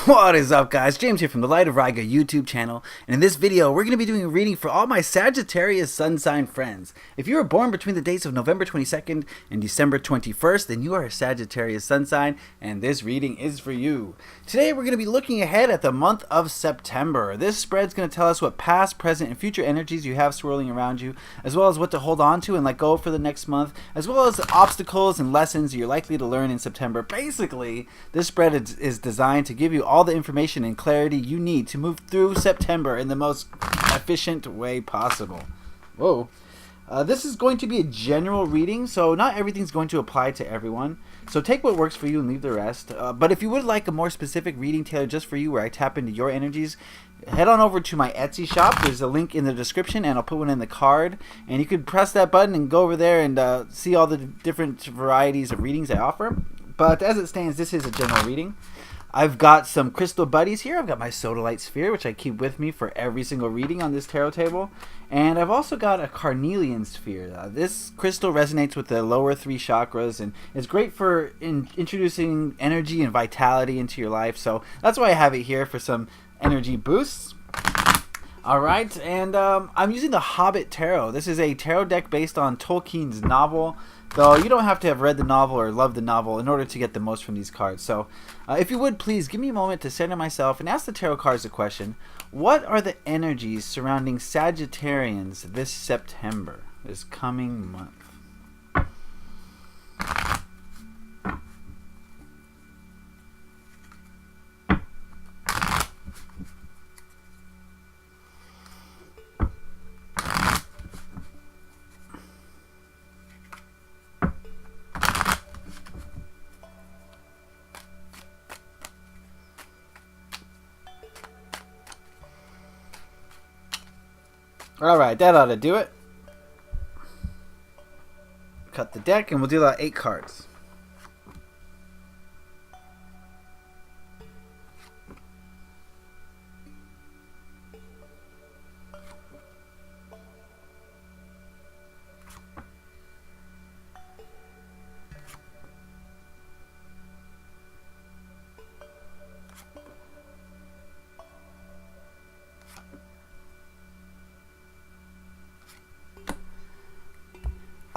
What is up, guys? James here from the Light of Riga YouTube channel, and in this video we're going to be doing a reading for all my Sagittarius Sun sign friends. If you were born between the dates of November 22nd and December 21st, then you are a Sagittarius Sun sign, and this reading is for you. Today we're going to be looking ahead at the month of September. This spread's going to tell us what past, present, and future energies you have swirling around you, as well as what to hold on to and let go for the next month, as well as obstacles and lessons you're likely to learn in September. Basically, this spread is designed to give you all the information and clarity you need to move through September in the most efficient way possible. Whoa. This is going to be a general reading, so not everything's going to apply to everyone. So take what works for you and leave the rest. But if you would like a more specific reading tailored just for you where I tap into your energies, head on over to my Etsy shop. There's a link in the description and I'll put one in the card. And you could press that button and go over there and see all the different varieties of readings I offer. But as it stands, this is a general reading. I've got some crystal buddies here. I've got my sodalite sphere, which I keep with me for every single reading on this tarot table. And I've also got a carnelian sphere. This crystal resonates with the lower three chakras and is great for introducing energy and vitality into your life. So that's why I have it here for some energy boosts. Alright, and I'm using the Hobbit Tarot. This is a tarot deck based on Tolkien's novel, though you don't have to have read the novel or love the novel in order to get the most from these cards. So if you would, please give me a moment to center myself and ask the tarot cards a question. What are the energies surrounding Sagittarians this September, this coming month? Alright, that ought to do it. Cut the deck and we'll deal out 8 cards.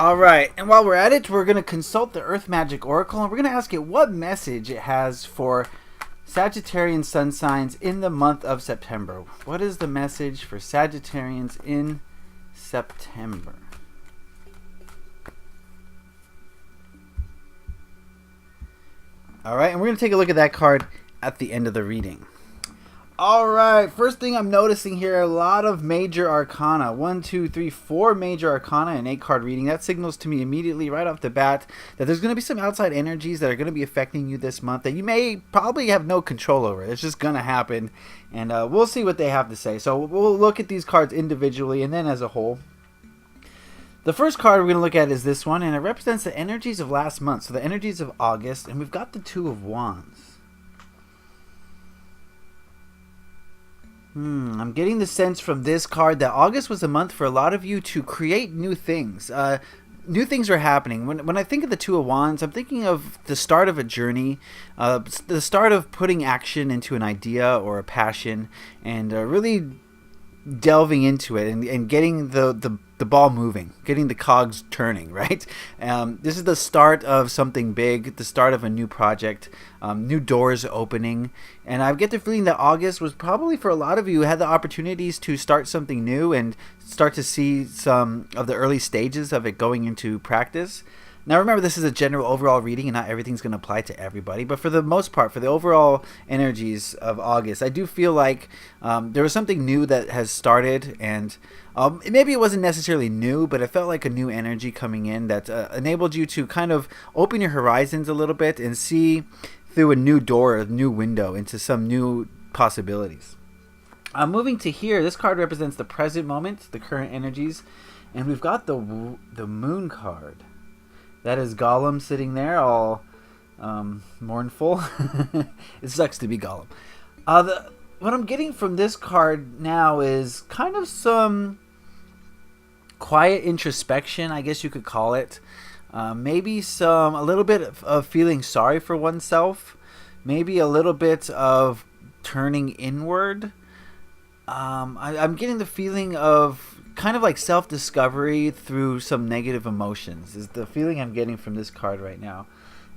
Alright, and while we're at it, we're going to consult the Earth Magic Oracle, and we're going to ask it what message it has for Sagittarian Sun signs in the month of September. What is the message for Sagittarians in September? Alright, and we're going to take a look at that card at the end of the reading. Alright, first thing I'm noticing here, a lot of major arcana. 1, 2, 3, 4 major arcana in 8 card reading. That signals to me immediately right off the bat that there's going to be some outside energies that are going to be affecting you this month that you may probably have no control over. It's just going to happen, and we'll see what they have to say. So we'll look at these cards individually and then as a whole. The first card we're going to look at is this one, and it represents the energies of last month, so the energies of August, and we've got the Two of Wands. I'm getting the sense from this card that August was a month for a lot of you to create new things. New things are happening. When I think of the Two of Wands, I'm thinking of the start of a journey, the start of putting action into an idea or a passion, and really delving into it and getting the ball moving, getting the cogs turning, right? This is the start of something big, the start of a new project, new doors opening, and I get the feeling that August was probably for a lot of you had the opportunities to start something new and start to see some of the early stages of it going into practice. Now remember, this is a general overall reading and not everything's going to apply to everybody, but for the most part, for the overall energies of August, I do feel like there was something new that has started, and maybe it wasn't necessarily new, but it felt like a new energy coming in that enabled you to kind of open your horizons a little bit and see through a new door, a new window into some new possibilities. Moving to here, this card represents the present moment, the current energies, and we've got the Moon card. That is Gollum sitting there all mournful. It sucks to be Gollum. What I'm getting from this card now is kind of some quiet introspection, I guess you could call it. Maybe a little bit of feeling sorry for oneself. Maybe a little bit of turning inward. I'm getting the feeling of kind of like self-discovery through some negative emotions is the feeling I'm getting from this card right now.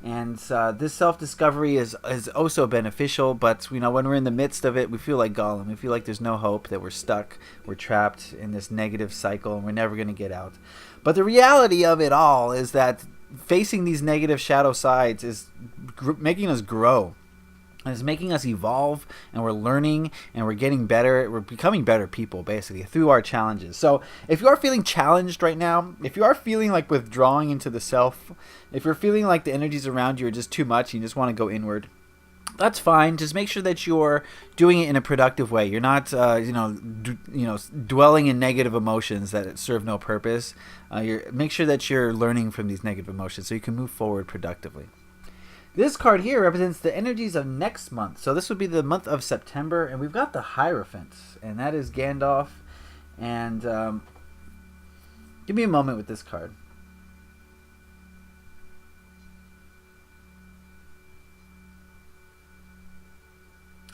And this self-discovery is also beneficial, but when we're in the midst of it, we feel like Gollum. We feel like there's no hope, that we're stuck, we're trapped in this negative cycle, and we're never going to get out. But the reality of it all is that facing these negative shadow sides is making us grow. And it's making us evolve, and we're learning, and we're getting better. We're becoming better people, basically, through our challenges. So if you are feeling challenged right now, if you are feeling like withdrawing into the self, if you're feeling like the energies around you are just too much, and you just want to go inward, that's fine. Just make sure that you're doing it in a productive way. You're not, dwelling in negative emotions that serve no purpose. Make sure that you're learning from these negative emotions so you can move forward productively. This card here represents the energies of next month. So this would be the month of September, and we've got the Hierophant, and that is Gandalf. And give me a moment with this card.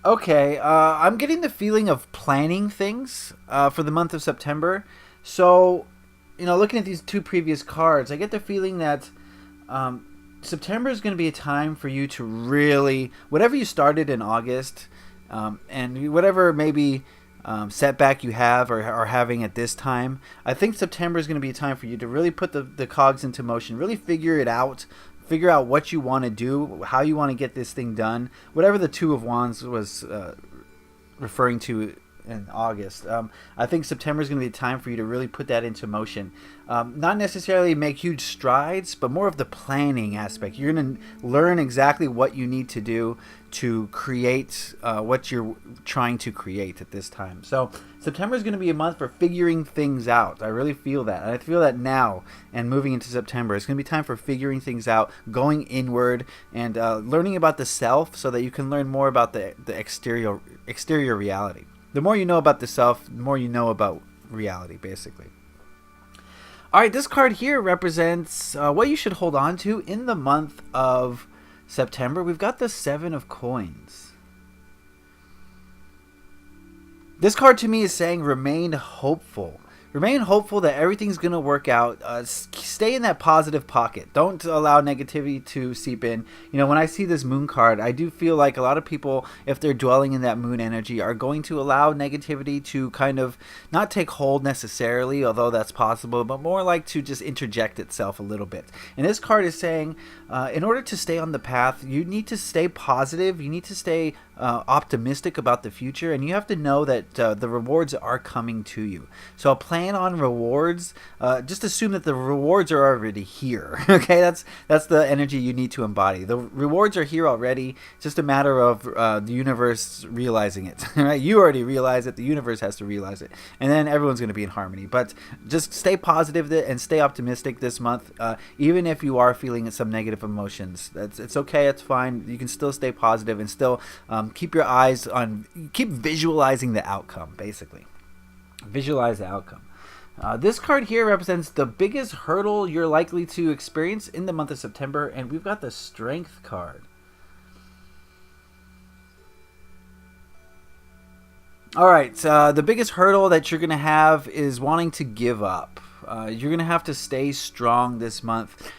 Okay, I'm getting the feeling of planning things for the month of September. So, looking at these two previous cards, I get the feeling that September is going to be a time for you to really, whatever you started in August, and whatever maybe setback you have or are having at this time, I think September is going to be a time for you to really put the cogs into motion, really figure it out, figure out what you want to do, how you want to get this thing done, whatever the Two of Wands was referring to in August. I think September is going to be a time for you to really put that into motion. Not necessarily make huge strides, but more of the planning aspect. You're going to learn exactly what you need to do to create what you're trying to create at this time. So September is going to be a month for figuring things out. I really feel that. And I feel that now, and moving into September, it's going to be time for figuring things out, going inward, and learning about the self so that you can learn more about the exterior reality. The more you know about the self, the more you know about reality, basically. All right, this card here represents what you should hold on to in the month of September. We've got the Seven of Coins. This card to me is saying remain hopeful. Remain hopeful that everything's going to work out. Stay in that positive pocket. Don't allow negativity to seep in. When I see this moon card, I do feel like a lot of people, if they're dwelling in that moon energy, are going to allow negativity to kind of not take hold necessarily, although that's possible, but more like to just interject itself a little bit. And this card is saying, in order to stay on the path, you need to stay positive. You need to stay optimistic about the future, and you have to know that the rewards are coming to you. So plan on rewards. Just assume that the rewards are already here. Okay, that's the energy you need to embody. The rewards are here already. It's just a matter of the universe realizing it. Right? You already realize it. The universe has to realize it, and then everyone's going to be in harmony. But just stay positive and stay optimistic this month, even if you are feeling some negative emotions. It's okay. It's fine. You can still stay positive and still keep your eyes on. Keep visualizing the outcome. Basically, visualize the outcome. This card here represents the biggest hurdle you're likely to experience in the month of September, and we've got the Strength card. All right, the biggest hurdle that you're going to have is wanting to give up. You're going to have to stay strong this month.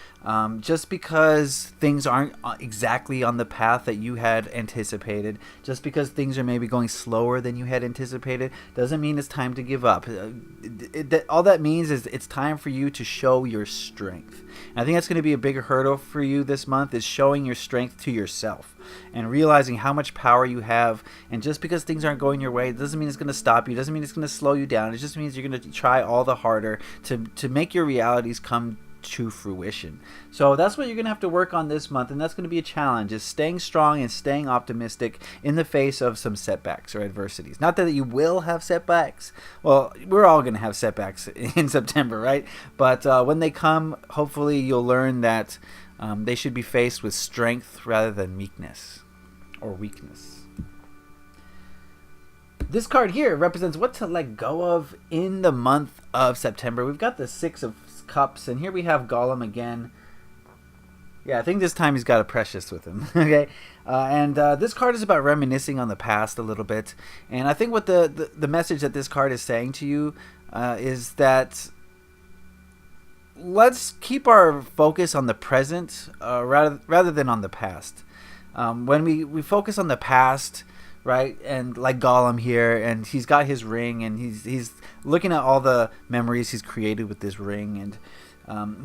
Just because things aren't exactly on the path that you had anticipated, just because things are maybe going slower than you had anticipated, doesn't mean it's time to give up. All that means is it's time for you to show your strength. And I think that's going to be a bigger hurdle for you this month, is showing your strength to yourself and realizing how much power you have. And just because things aren't going your way, it doesn't mean it's going to stop you. It doesn't mean it's going to slow you down. It just means you're going to try all the harder to make your realities come to fruition. So that's what you're going to have to work on this month, and that's going to be a challenge, is staying strong and staying optimistic in the face of some setbacks or adversities. Not that you will have setbacks. Well, we're all going to have setbacks in September, right? But when they come, hopefully you'll learn that they should be faced with strength rather than weakness or weakness. This card here represents what to let go of in the month of September. We've got the Six of Cups, and here we have Gollum again. Yeah, I think this time he's got a precious with him. Okay, and this card is about reminiscing on the past a little bit, and I think what the message that this card is saying to you is that let's keep our focus on the present rather than on the past. When we focus on the past, right, and like Gollum here, and he's got his ring, and he's looking at all the memories he's created with this ring, and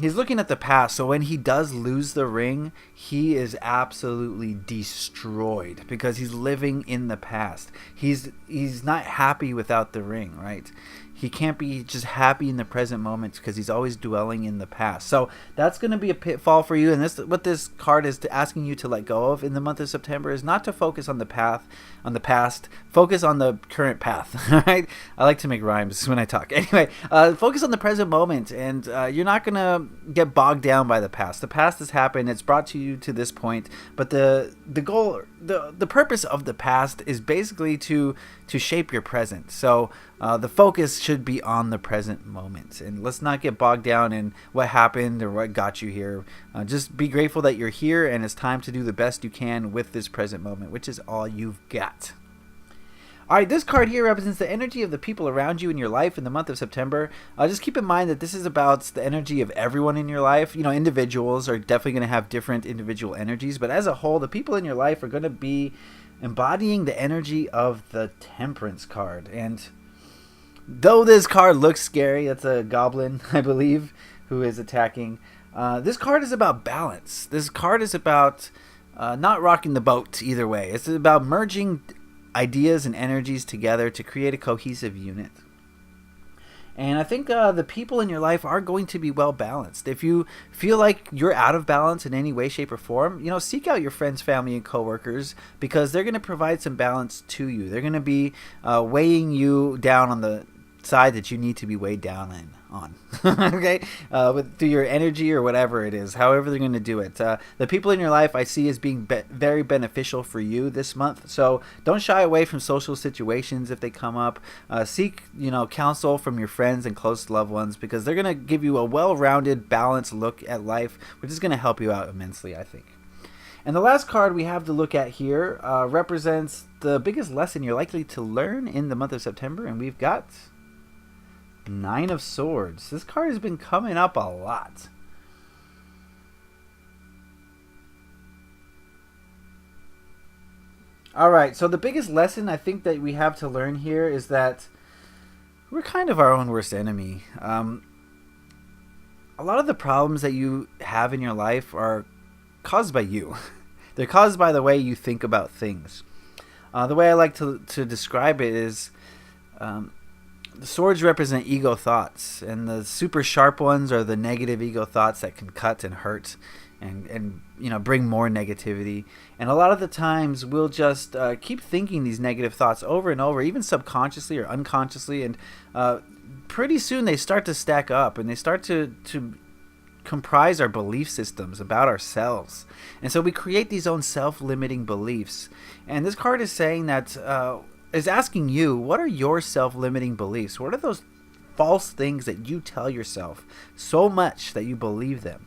he's looking at the past. So when he does lose the ring, he is absolutely destroyed because he's living in the past. He's not happy without the ring, right? He can't be just happy in the present moment because he's always dwelling in the past. So that's going to be a pitfall for you. And this, what this card is asking you to let go of in the month of September, is not to focus on the past. Focus on the current path. All right. I like to make rhymes when I talk. Anyway, focus on the present moment, and you're not going to get bogged down by the past. The past has happened. It's brought you to this point. But the goal, the purpose of the past is basically to shape your present. So the focus should be on the present moment, and let's not get bogged down in what happened or what got you here. Just be grateful that you're here, and it's time to do the best you can with this present moment, which is all you've got. All right, this card here represents the energy of the people around you in your life in the month of September. Just keep in mind that this is about the energy of everyone in your life. You know, individuals are definitely going to have different individual energies, but as a whole, the people in your life are going to be embodying the energy of the Temperance card. And though this card looks scary, that's a goblin, I believe, who is attacking. This card is about balance. This card is about not rocking the boat either way. It's about merging ideas and energies together to create a cohesive unit. And I think the people in your life are going to be well balanced. If you feel like you're out of balance in any way, shape, or form, seek out your friends, family, and coworkers, because they're going to provide some balance to you. They're going to be weighing you down on the side that you need to be weighed down on. Okay, through your energy or whatever it is, however they're going to do it. The people in your life I see as being very beneficial for you this month, so don't shy away from social situations if they come up. Seek counsel from your friends and close loved ones, because they're going to give you a well-rounded, balanced look at life, which is going to help you out immensely, I think. And the last card we have to look at here represents the biggest lesson you're likely to learn in the month of September, and we've got Nine of Swords. This card has been coming up a lot. Alright, so the biggest lesson I think that we have to learn here is that we're kind of our own worst enemy. A lot of the problems that you have in your life are caused by you. They're caused by the way you think about things. The way I like to describe it is the swords represent ego thoughts, and the super sharp ones are the negative ego thoughts that can cut and hurt and bring more negativity. And a lot of the times we'll just keep thinking these negative thoughts over and over, even subconsciously or unconsciously, and pretty soon they start to stack up, and they start to comprise our belief systems about ourselves. And so we create these own self-limiting beliefs. And this card is saying that is asking you, what are your self-limiting beliefs? What are those false things that you tell yourself so much that you believe them?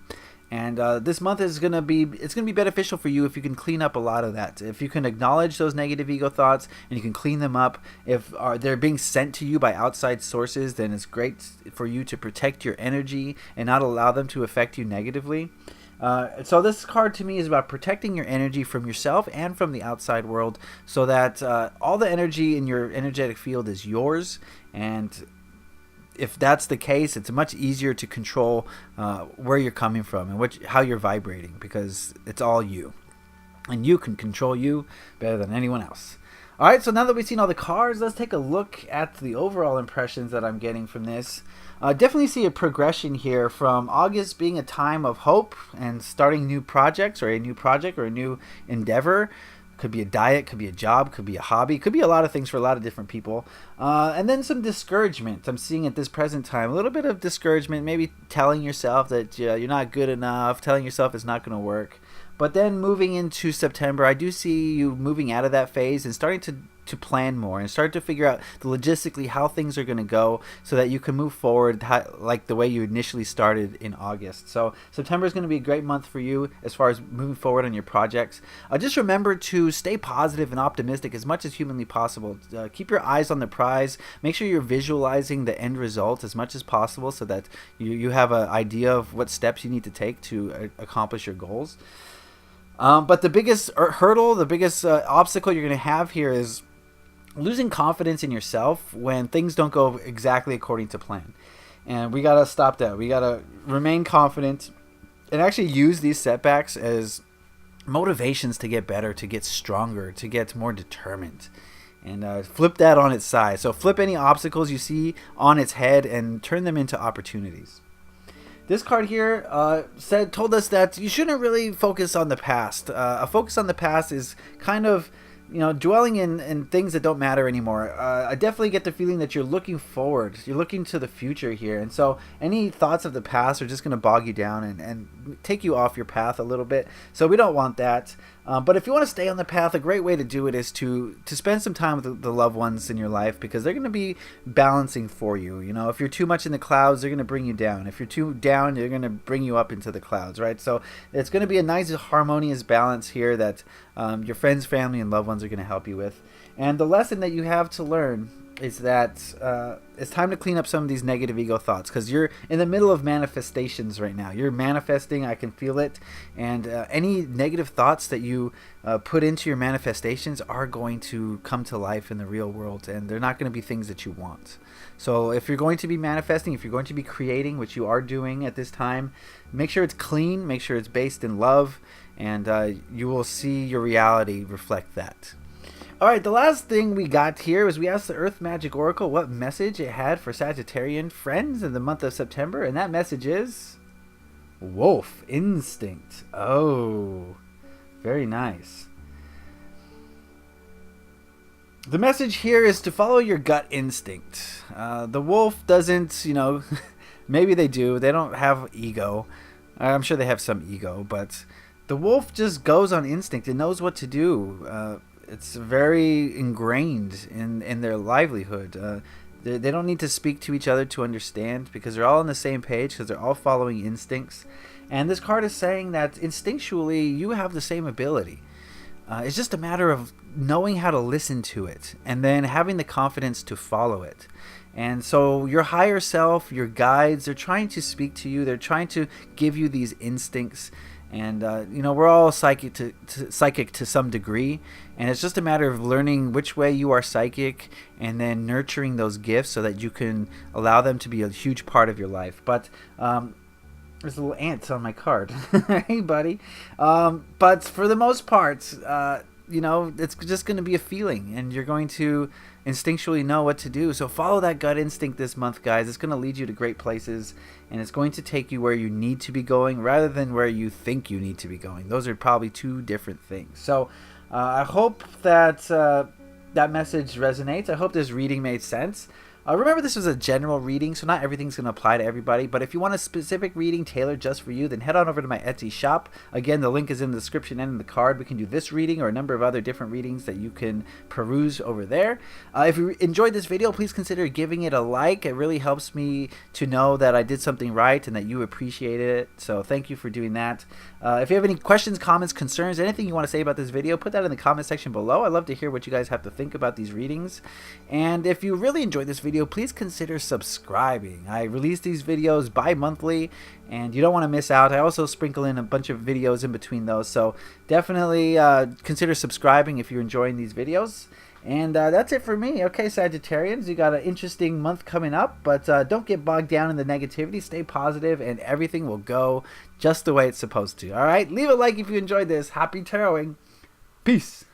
And this month is gonna be beneficial for you if you can clean up a lot of that. If you can acknowledge those negative ego thoughts and you can clean them up. If they're being sent to you by outside sources, then it's great for you to protect your energy and not allow them to affect you negatively. So this card to me is about protecting your energy from yourself and from the outside world, so that all the energy in your energetic field is yours. And if that's the case, it's much easier to control where you're coming from and how you're vibrating, because it's all you, and you can control you better than anyone else. All right, so now that we've seen all the cards, let's take a look at the overall impressions that I'm getting from this. Definitely see a progression here from August being a time of hope and starting new projects, or a new project or a new endeavor. Could be a diet, could be a job, could be a hobby, could be a lot of things for a lot of different people. And then some discouragement. I'm seeing at this present time a little bit of discouragement, maybe telling yourself that you're not good enough, telling yourself it's not going to work. But then moving into September, I do see you moving out of that phase and starting to to plan more and start to figure out logistically how things are going to go so that you can move forward like the way you initially started in August. So September is going to be a great month for you as far as moving forward on your projects. Just remember to stay positive and optimistic as much as humanly possible. Keep your eyes on the prize. Make sure you're visualizing the end result as much as possible so that you have an idea of what steps you need to take to accomplish your goals. But the biggest hurdle, the biggest obstacle you're going to have here is losing confidence in yourself when things don't go exactly according to plan. And we got to stop that. We got to remain confident and actually use these setbacks as motivations to get better, to get stronger, to get more determined. And flip that on its side. So flip any obstacles you see on its head and turn them into opportunities. This card here told us that you shouldn't really focus on the past. A focus on the past is kind of, dwelling in things that don't matter anymore. I definitely get the feeling that you're looking forward. You're looking to the future here. And so any thoughts of the past are just going to bog you down and take you off your path a little bit. So we don't want that. But if you want to stay on the path, a great way to do it is to spend some time with the loved ones in your life, because they're going to be balancing for you. If you're too much in the clouds, they're going to bring you down. If you're too down, they're going to bring you up into the clouds, right? So it's going to be a nice harmonious balance here that your friends, family, and loved ones are going to help you with. And the lesson that you have to learn is that it's time to clean up some of these negative ego thoughts, because you're in the middle of manifestations right now. You're manifesting, I can feel it, and any negative thoughts that you put into your manifestations are going to come to life in the real world, and they're not going to be things that you want. So if you're going to be manifesting, if you're going to be creating, which you are doing at this time, make sure it's clean, make sure it's based in love, and you will see your reality reflect that. Alright, the last thing we got here was we asked the Earth Magic Oracle what message it had for Sagittarian friends in the month of September, and that message is Wolf Instinct. Oh, very nice. The message here is to follow your gut instinct. The wolf doesn't, maybe they do. They don't have ego. I'm sure they have some ego, but the wolf just goes on instinct and knows what to do. It's very ingrained in their livelihood. They don't need to speak to each other to understand, because they're all on the same page, because they're all following instincts. And this card is saying that instinctually you have the same ability. It's just a matter of knowing how to listen to it and then having the confidence to follow it. And so your higher self, your guides, they're trying to speak to you. They're trying to give you these instincts. And we're all psychic to some degree, and it's just a matter of learning which way you are psychic and then nurturing those gifts so that you can allow them to be a huge part of your life. But there's little ants on my card. Hey, buddy. But for the most part, it's just going to be a feeling, and you're going to instinctually know what to do. So follow that gut instinct this month, guys. It's going to lead you to great places, and it's going to take you where you need to be going rather than where you think you need to be going. Those are probably two different things. So I hope that that message resonates. I hope this reading made sense. Remember, this was a general reading, so not everything's going to apply to everybody. But if you want a specific reading tailored just for you, then head on over to my Etsy shop. Again, the link is in the description and in the card. We can do this reading or a number of other different readings that you can peruse over there. If you enjoyed this video, please consider giving it a like. It really helps me to know that I did something right and that you appreciated it. So thank you for doing that. If you have any questions, comments, concerns, anything you want to say about this video, put that in the comment section below. I'd love to hear what you guys have to think about these readings. And if you really enjoyed this video, please consider subscribing. I release these videos bi-monthly, and you don't want to miss out. I also sprinkle in a bunch of videos in between those, so definitely consider subscribing if you're enjoying these videos. And that's it for me. Okay, Sagittarians, you got an interesting month coming up, but don't get bogged down in the negativity. Stay positive, and everything will go just the way it's supposed to. All right, leave a like if you enjoyed this. Happy tarotting. Peace.